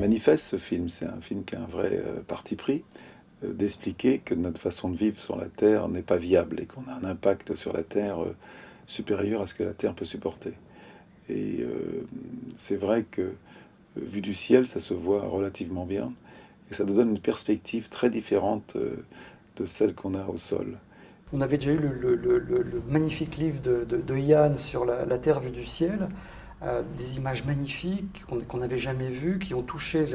manifeste, ce film. C'est un film qui a un vrai parti pris, d'expliquer que notre façon de vivre sur la Terre n'est pas viable et qu'on a un impact sur la Terre supérieur à ce que la Terre peut supporter. Et c'est vrai que, vu du ciel, ça se voit relativement bien. Et ça nous donne une perspective très différente de celle qu'on a au sol. On avait déjà eu le magnifique livre de Yann sur la Terre vue du ciel, des images magnifiques qu'on n'avait jamais vues, qui ont touché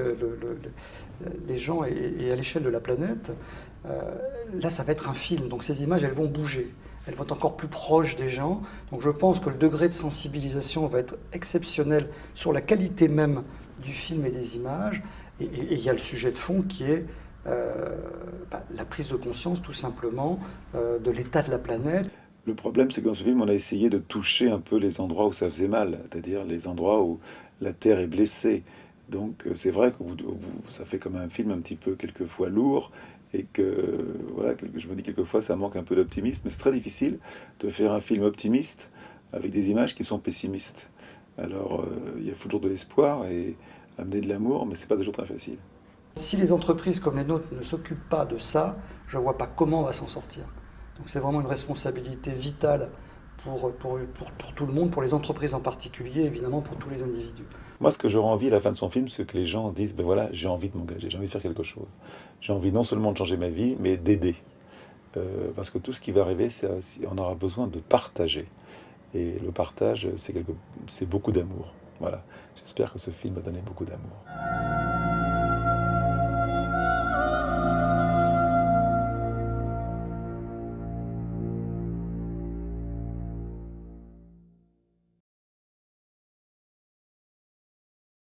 les gens et à l'échelle de la planète. Là, ça va être un film, donc ces images, elles vont bouger. Elles vont être encore plus proches des gens. Donc je pense que le degré de sensibilisation va être exceptionnel sur la qualité même du film et des images. Et il y a le sujet de fond qui est la prise de conscience tout simplement de l'état de la planète. Le problème, c'est que dans ce film, on a essayé de toucher un peu les endroits où ça faisait mal, c'est-à-dire les endroits où la Terre est blessée. Donc c'est vrai qu'au bout, ça fait comme un film un petit peu quelquefois lourd, et que voilà, je me dis quelquefois ça manque un peu d'optimisme, mais c'est très difficile de faire un film optimiste avec des images qui sont pessimistes. Alors il y a toujours de l'espoir et amener de l'amour, mais c'est pas toujours très facile. Si les entreprises comme les nôtres ne s'occupent pas de ça, je ne vois pas comment on va s'en sortir. Donc c'est vraiment une responsabilité vitale pour tout le monde, pour les entreprises en particulier, évidemment pour tous les individus. Moi, ce que j'aurais envie à la fin de son film, c'est que les gens disent, ben voilà, j'ai envie de m'engager, j'ai envie de faire quelque chose. J'ai envie non seulement de changer ma vie, mais d'aider. Parce que tout ce qui va arriver, on aura besoin de partager. Et le partage, c'est beaucoup d'amour. Voilà. J'espère que ce film va donner beaucoup d'amour.